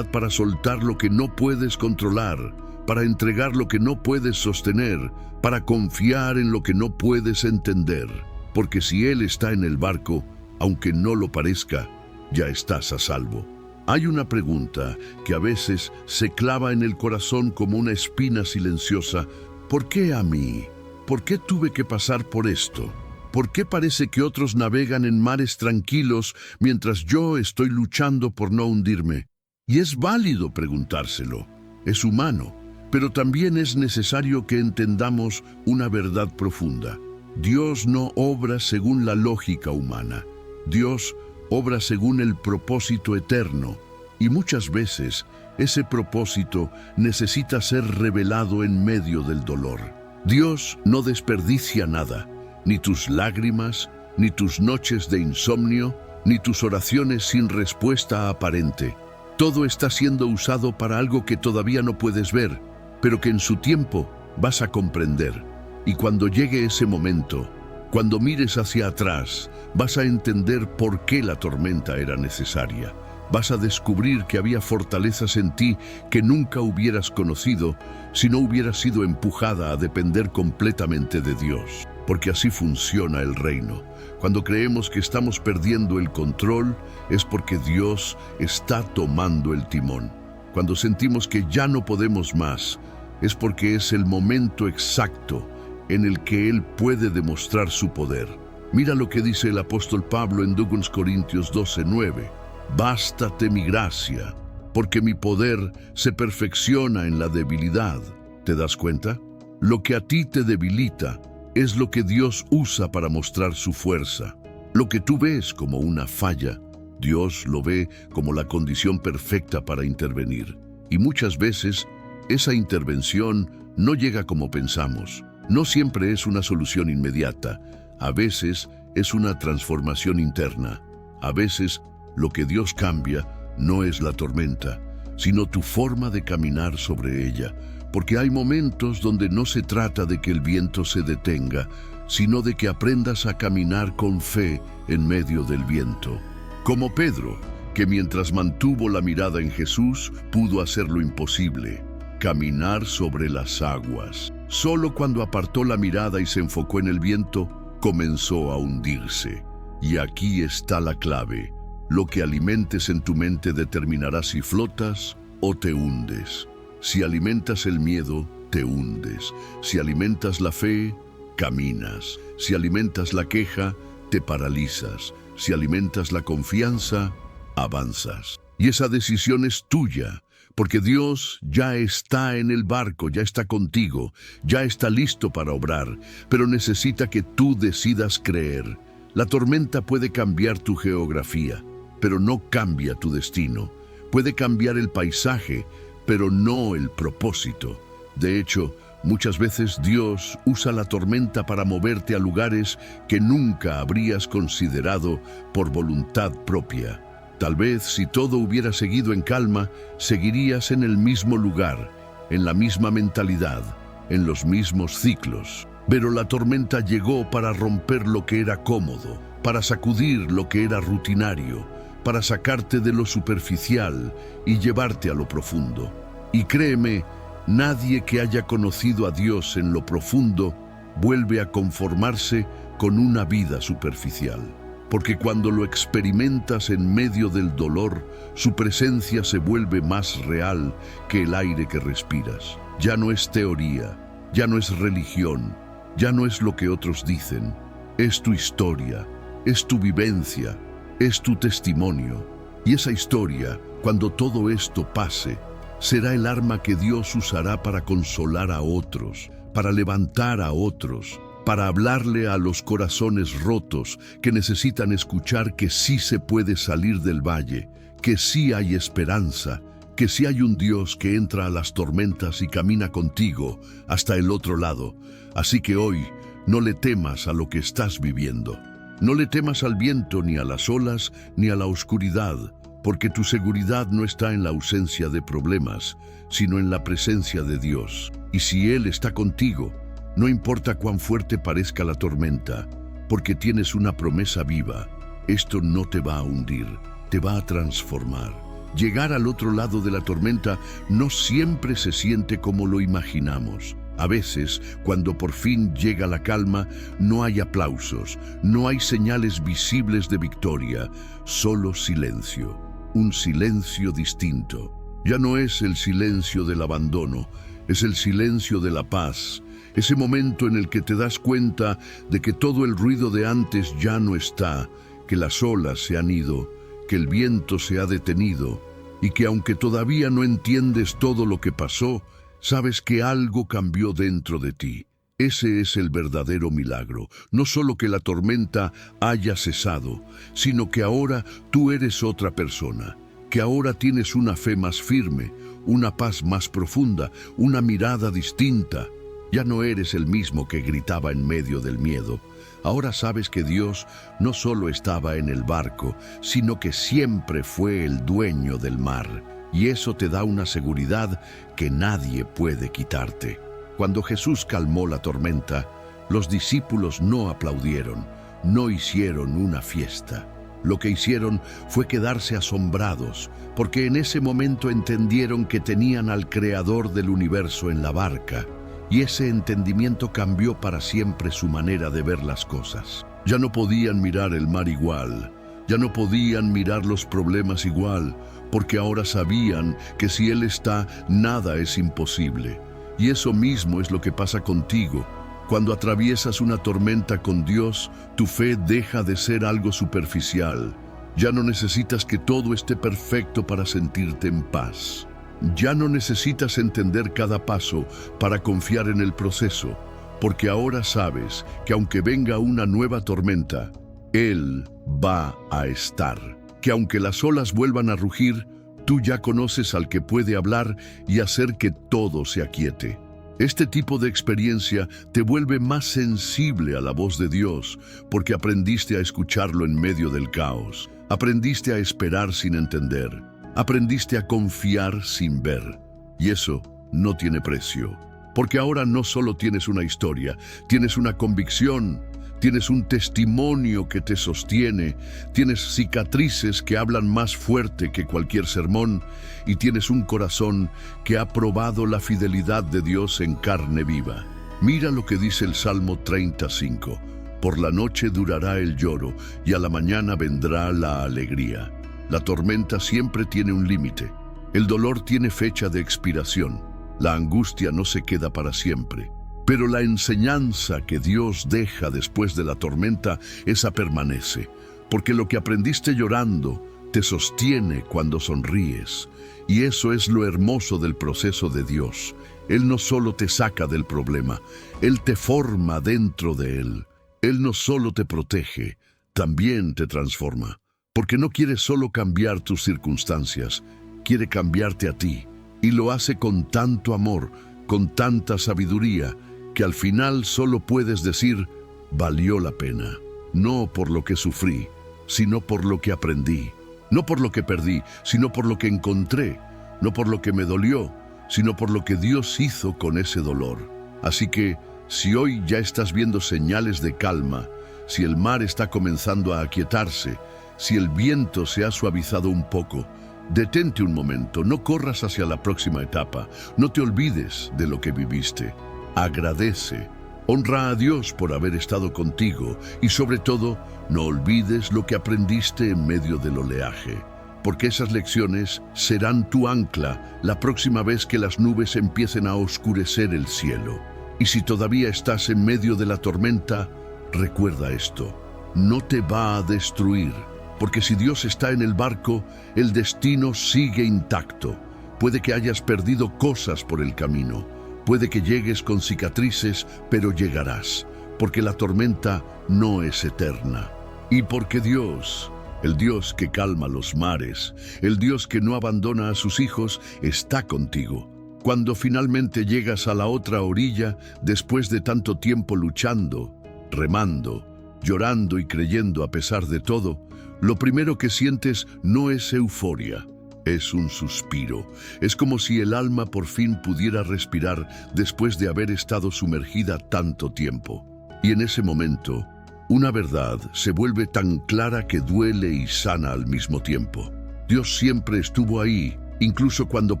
para soltar lo que no puedes controlar, para entregar lo que no puedes sostener, para confiar en lo que no puedes entender. Porque si Él está en el barco, aunque no lo parezca, ya estás a salvo. Hay una pregunta que a veces se clava en el corazón como una espina silenciosa. ¿Por qué a mí? ¿Por qué tuve que pasar por esto? ¿Por qué parece que otros navegan en mares tranquilos mientras yo estoy luchando por no hundirme? Y es válido preguntárselo, es humano, pero también es necesario que entendamos una verdad profunda. Dios no obra según la lógica humana. Dios obra según el propósito eterno, y muchas veces ese propósito necesita ser revelado en medio del dolor. Dios no desperdicia nada, ni tus lágrimas, ni tus noches de insomnio, ni tus oraciones sin respuesta aparente. Todo está siendo usado para algo que todavía no puedes ver, pero que en su tiempo vas a comprender. Y cuando llegue ese momento, cuando mires hacia atrás, vas a entender por qué la tormenta era necesaria. Vas a descubrir que había fortalezas en ti que nunca hubieras conocido si no hubieras sido empujada a depender completamente de Dios. Porque así funciona el reino. Cuando creemos que estamos perdiendo el control, es porque Dios está tomando el timón. Cuando sentimos que ya no podemos más, es porque es el momento exacto en el que Él puede demostrar su poder. Mira lo que dice el apóstol Pablo en 2 Corintios 12:9. Bástate mi gracia, porque mi poder se perfecciona en la debilidad. ¿Te das cuenta? Lo que a ti te debilita es lo que Dios usa para mostrar su fuerza. Lo que tú ves como una falla, Dios lo ve como la condición perfecta para intervenir. Y muchas veces, esa intervención no llega como pensamos. No siempre es una solución inmediata. A veces es una transformación interna. A veces lo que Dios cambia no es la tormenta, sino tu forma de caminar sobre ella. Porque hay momentos donde no se trata de que el viento se detenga, sino de que aprendas a caminar con fe en medio del viento. Como Pedro, que mientras mantuvo la mirada en Jesús, pudo hacer lo imposible, caminar sobre las aguas. Solo cuando apartó la mirada y se enfocó en el viento, comenzó a hundirse. Y aquí está la clave. Lo que alimentes en tu mente determinará si flotas o te hundes. Si alimentas el miedo, te hundes. Si alimentas la fe, caminas. Si alimentas la queja, te paralizas. Si alimentas la confianza, avanzas. Y esa decisión es tuya, porque Dios ya está en el barco, ya está contigo, ya está listo para obrar, pero necesita que tú decidas creer. La tormenta puede cambiar tu geografía, pero no cambia tu destino. Puede cambiar el paisaje, pero no el propósito. De hecho, muchas veces Dios usa la tormenta para moverte a lugares que nunca habrías considerado por voluntad propia. Tal vez si todo hubiera seguido en calma, seguirías en el mismo lugar, en la misma mentalidad, en los mismos ciclos. Pero la tormenta llegó para romper lo que era cómodo, para sacudir lo que era rutinario, para sacarte de lo superficial y llevarte a lo profundo. Y créeme, nadie que haya conocido a Dios en lo profundo vuelve a conformarse con una vida superficial. Porque cuando lo experimentas en medio del dolor, su presencia se vuelve más real que el aire que respiras. Ya no es teoría, ya no es religión, ya no es lo que otros dicen. Es tu historia, es tu vivencia, es tu testimonio. Y esa historia, cuando todo esto pase, será el arma que Dios usará para consolar a otros, para levantar a otros, para hablarle a los corazones rotos que necesitan escuchar que sí se puede salir del valle, que sí hay esperanza, que sí hay un Dios que entra a las tormentas y camina contigo hasta el otro lado. Así que hoy no le temas a lo que estás viviendo. No le temas al viento, ni a las olas, ni a la oscuridad, porque tu seguridad no está en la ausencia de problemas, sino en la presencia de Dios. Y si Él está contigo, no importa cuán fuerte parezca la tormenta, porque tienes una promesa viva. Esto no te va a hundir, te va a transformar. Llegar al otro lado de la tormenta no siempre se siente como lo imaginamos. A veces, cuando por fin llega la calma, no hay aplausos, no hay señales visibles de victoria, solo silencio. Un silencio distinto. Ya no es el silencio del abandono, es el silencio de la paz. Ese momento en el que te das cuenta de que todo el ruido de antes ya no está, que las olas se han ido, que el viento se ha detenido, y que aunque todavía no entiendes todo lo que pasó, sabes que algo cambió dentro de ti. Ese es el verdadero milagro. No solo que la tormenta haya cesado, sino que ahora tú eres otra persona, que ahora tienes una fe más firme, una paz más profunda, una mirada distinta. Ya no eres el mismo que gritaba en medio del miedo. Ahora sabes que Dios no solo estaba en el barco, sino que siempre fue el dueño del mar. Y eso te da una seguridad que nadie puede quitarte. Cuando Jesús calmó la tormenta, los discípulos no aplaudieron, no hicieron una fiesta. Lo que hicieron fue quedarse asombrados, porque en ese momento entendieron que tenían al Creador del universo en la barca, y ese entendimiento cambió para siempre su manera de ver las cosas. Ya no podían mirar el mar igual, ya no podían mirar los problemas igual, porque ahora sabían que si Él está, nada es imposible. Y eso mismo es lo que pasa contigo. Cuando atraviesas una tormenta con Dios, tu fe deja de ser algo superficial. Ya no necesitas que todo esté perfecto para sentirte en paz. Ya no necesitas entender cada paso para confiar en el proceso, porque ahora sabes que aunque venga una nueva tormenta, Él va a estar. Que aunque las olas vuelvan a rugir, tú ya conoces al que puede hablar y hacer que todo se aquiete. Este tipo de experiencia te vuelve más sensible a la voz de Dios, porque aprendiste a escucharlo en medio del caos. Aprendiste a esperar sin entender. Aprendiste a confiar sin ver. Y eso no tiene precio. Porque ahora no solo tienes una historia, tienes una convicción, tienes un testimonio que te sostiene, tienes cicatrices que hablan más fuerte que cualquier sermón, y tienes un corazón que ha probado la fidelidad de Dios en carne viva. Mira lo que dice el Salmo 35. Por la noche durará el lloro, y a la mañana vendrá la alegría. La tormenta siempre tiene un límite. El dolor tiene fecha de expiración. La angustia no se queda para siempre. Pero la enseñanza que Dios deja después de la tormenta, esa permanece, porque lo que aprendiste llorando te sostiene cuando sonríes. Y eso es lo hermoso del proceso de Dios. Él no solo te saca del problema, Él te forma dentro de él. Él no solo te protege, también te transforma. Porque no quiere solo cambiar tus circunstancias, quiere cambiarte a ti. Y lo hace con tanto amor, con tanta sabiduría, que al final solo puedes decir, valió la pena. No por lo que sufrí, sino por lo que aprendí. No por lo que perdí, sino por lo que encontré. No por lo que me dolió, sino por lo que Dios hizo con ese dolor. Así que, si hoy ya estás viendo señales de calma, si el mar está comenzando a aquietarse, si el viento se ha suavizado un poco, detente un momento, no corras hacia la próxima etapa, no te olvides de lo que viviste. Agradece, honra a Dios por haber estado contigo y sobre todo, no olvides lo que aprendiste en medio del oleaje, porque esas lecciones serán tu ancla la próxima vez que las nubes empiecen a oscurecer el cielo. Y si todavía estás en medio de la tormenta, recuerda esto, no te va a destruir, porque si Dios está en el barco, el destino sigue intacto. Puede que hayas perdido cosas por el camino. Puede que llegues con cicatrices, pero llegarás, porque la tormenta no es eterna. Y porque Dios, el Dios que calma los mares, el Dios que no abandona a sus hijos, está contigo. Cuando finalmente llegas a la otra orilla, después de tanto tiempo luchando, remando, llorando y creyendo a pesar de todo, lo primero que sientes no es euforia, es un suspiro. Es como si el alma por fin pudiera respirar después de haber estado sumergida tanto tiempo. Y en ese momento, una verdad se vuelve tan clara que duele y sana al mismo tiempo. Dios siempre estuvo ahí, incluso cuando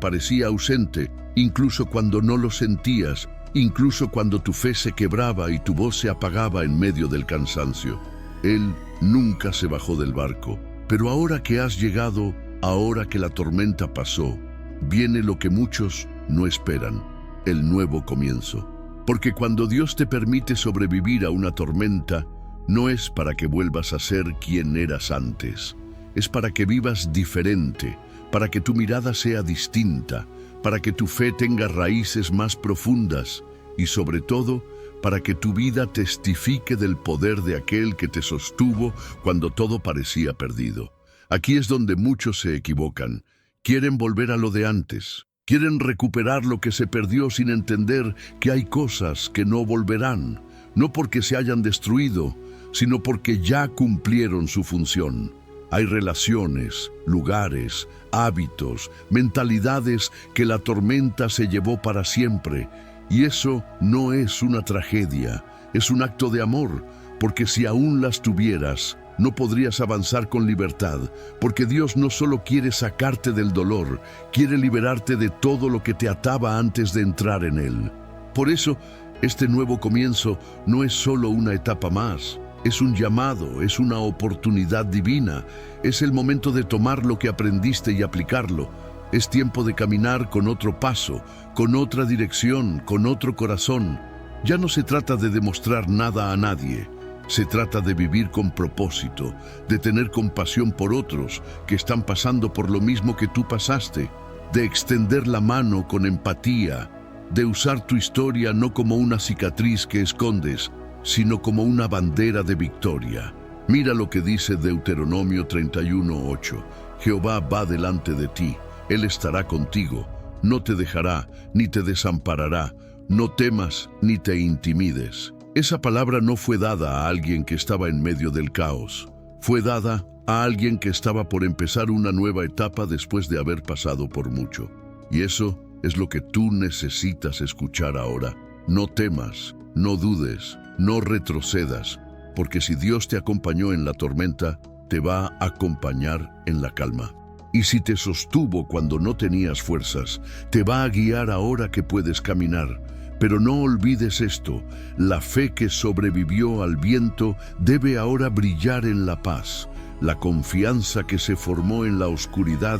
parecía ausente, incluso cuando no lo sentías, incluso cuando tu fe se quebraba y tu voz se apagaba en medio del cansancio. Él nunca se bajó del barco, pero ahora que has llegado, ahora que la tormenta pasó, viene lo que muchos no esperan, el nuevo comienzo. Porque cuando Dios te permite sobrevivir a una tormenta, no es para que vuelvas a ser quien eras antes. Es para que vivas diferente, para que tu mirada sea distinta, para que tu fe tenga raíces más profundas y sobre todo, para que tu vida testifique del poder de aquel que te sostuvo cuando todo parecía perdido. Aquí es donde muchos se equivocan. Quieren volver a lo de antes. Quieren recuperar lo que se perdió sin entender que hay cosas que no volverán, no porque se hayan destruido, sino porque ya cumplieron su función. Hay relaciones, lugares, hábitos, mentalidades que la tormenta se llevó para siempre. Y eso no es una tragedia, es un acto de amor, porque si aún las tuvieras, no podrías avanzar con libertad, porque Dios no solo quiere sacarte del dolor, quiere liberarte de todo lo que te ataba antes de entrar en él. Por eso, este nuevo comienzo no es solo una etapa más, es un llamado, es una oportunidad divina, es el momento de tomar lo que aprendiste y aplicarlo. Es tiempo de caminar con otro paso, con otra dirección, con otro corazón. Ya no se trata de demostrar nada a nadie. Se trata de vivir con propósito, de tener compasión por otros que están pasando por lo mismo que tú pasaste, de extender la mano con empatía, de usar tu historia no como una cicatriz que escondes, sino como una bandera de victoria. Mira lo que dice Deuteronomio 31:8. Jehová va delante de ti, Él estará contigo, no te dejará ni te desamparará, no temas ni te intimides. Esa palabra no fue dada a alguien que estaba en medio del caos. Fue dada a alguien que estaba por empezar una nueva etapa después de haber pasado por mucho. Y eso es lo que tú necesitas escuchar ahora. No temas, no dudes, no retrocedas, porque si Dios te acompañó en la tormenta, te va a acompañar en la calma. Y si te sostuvo cuando no tenías fuerzas, te va a guiar ahora que puedes caminar. Pero no olvides esto, la fe que sobrevivió al viento debe ahora brillar en la paz. La confianza que se formó en la oscuridad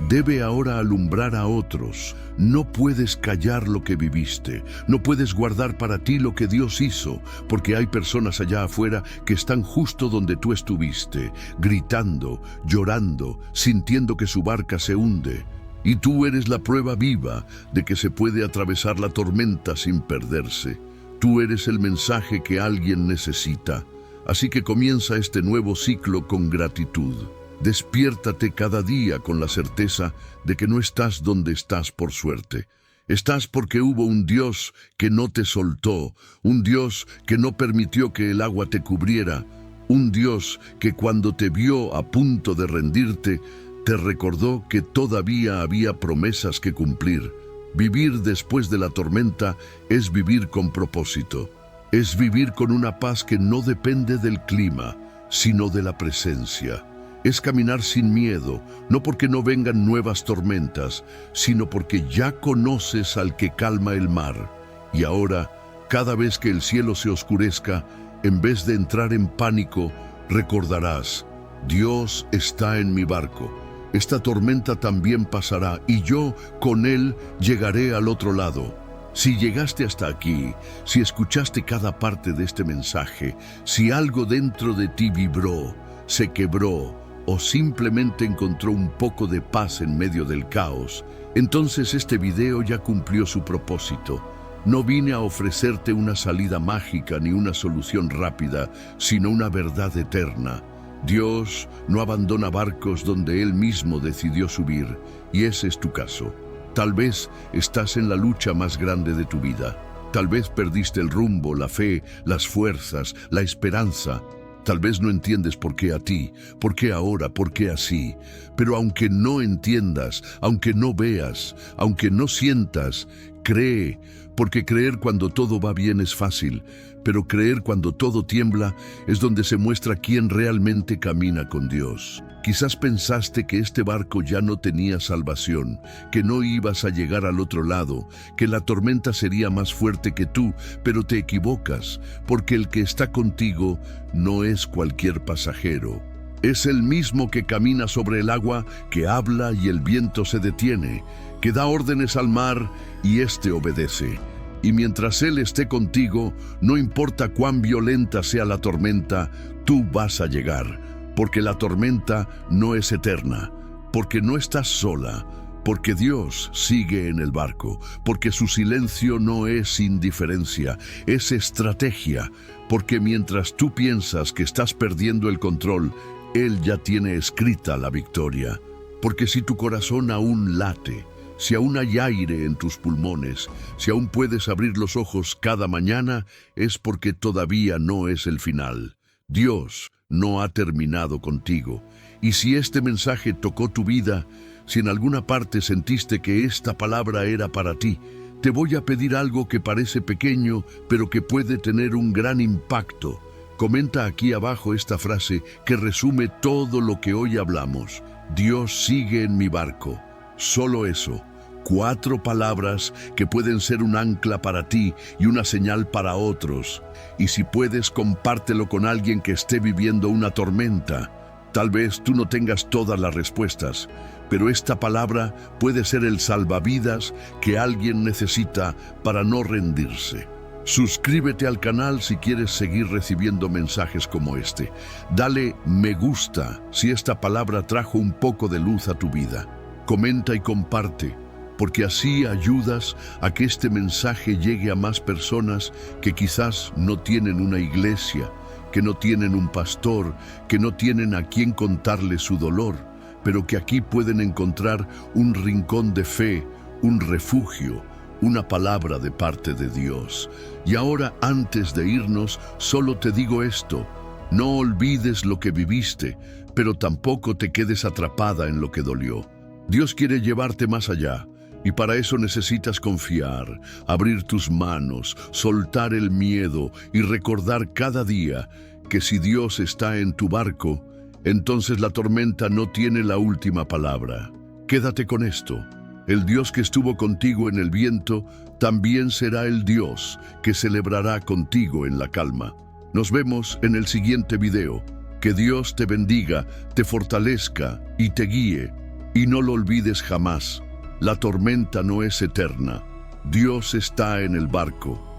debe ahora alumbrar a otros. No puedes callar lo que viviste, no puedes guardar para ti lo que Dios hizo, porque hay personas allá afuera que están justo donde tú estuviste, gritando, llorando, sintiendo que su barca se hunde. Y tú eres la prueba viva de que se puede atravesar la tormenta sin perderse. Tú eres el mensaje que alguien necesita. Así que comienza este nuevo ciclo con gratitud. Despiértate cada día con la certeza de que no estás donde estás por suerte. Estás porque hubo un Dios que no te soltó, un Dios que no permitió que el agua te cubriera, un Dios que cuando te vio a punto de rendirte, te recordó que todavía había promesas que cumplir. Vivir después de la tormenta es vivir con propósito. Es vivir con una paz que no depende del clima, sino de la presencia. Es caminar sin miedo, no porque no vengan nuevas tormentas, sino porque ya conoces al que calma el mar. Y ahora, cada vez que el cielo se oscurezca, en vez de entrar en pánico, recordarás: Dios está en mi barco. Esta tormenta también pasará y yo con Él llegaré al otro lado. Si llegaste hasta aquí, si escuchaste cada parte de este mensaje, si algo dentro de ti vibró, se quebró o simplemente encontró un poco de paz en medio del caos, entonces este video ya cumplió su propósito. No vine a ofrecerte una salida mágica ni una solución rápida, sino una verdad eterna. Dios no abandona barcos donde Él mismo decidió subir, y ese es tu caso. Tal vez estás en la lucha más grande de tu vida. Tal vez perdiste el rumbo, la fe, las fuerzas, la esperanza. Tal vez no entiendes por qué a ti, por qué ahora, por qué así. Pero aunque no entiendas, aunque no veas, aunque no sientas, cree, porque creer cuando todo va bien es fácil, pero creer cuando todo tiembla es donde se muestra quién realmente camina con Dios. Quizás pensaste que este barco ya no tenía salvación, que no ibas a llegar al otro lado, que la tormenta sería más fuerte que tú, pero te equivocas, porque el que está contigo no es cualquier pasajero. Es el mismo que camina sobre el agua, que habla y el viento se detiene, que da órdenes al mar y éste obedece. Y mientras Él esté contigo, no importa cuán violenta sea la tormenta, tú vas a llegar. Porque la tormenta no es eterna, porque no estás sola, porque Dios sigue en el barco, porque su silencio no es indiferencia, es estrategia, porque mientras tú piensas que estás perdiendo el control, Él ya tiene escrita la victoria. Porque si tu corazón aún late, si aún hay aire en tus pulmones, si aún puedes abrir los ojos cada mañana, es porque todavía no es el final. Dios no ha terminado contigo. Y si este mensaje tocó tu vida, si en alguna parte sentiste que esta palabra era para ti, te voy a pedir algo que parece pequeño, pero que puede tener un gran impacto. Comenta aquí abajo esta frase que resume todo lo que hoy hablamos. Dios sigue en mi barco. Solo eso. 4 palabras que pueden ser un ancla para ti y una señal para otros. Y si puedes, compártelo con alguien que esté viviendo una tormenta. Tal vez tú no tengas todas las respuestas, pero esta palabra puede ser el salvavidas que alguien necesita para no rendirse. Suscríbete al canal si quieres seguir recibiendo mensajes como este. Dale me gusta si esta palabra trajo un poco de luz a tu vida. Comenta y comparte, porque así ayudas a que este mensaje llegue a más personas que quizás no tienen una iglesia, que no tienen un pastor, que no tienen a quien contarle su dolor, pero que aquí pueden encontrar un rincón de fe, un refugio, una palabra de parte de Dios. Y ahora, antes de irnos, solo te digo esto: no olvides lo que viviste, pero tampoco te quedes atrapada en lo que dolió. Dios quiere llevarte más allá. Y para eso necesitas confiar, abrir tus manos, soltar el miedo y recordar cada día que si Dios está en tu barco, entonces la tormenta no tiene la última palabra. Quédate con esto. El Dios que estuvo contigo en el viento también será el Dios que celebrará contigo en la calma. Nos vemos en el siguiente video. Que Dios te bendiga, te fortalezca y te guíe. Y no lo olvides jamás. La tormenta no es eterna. Dios está en el barco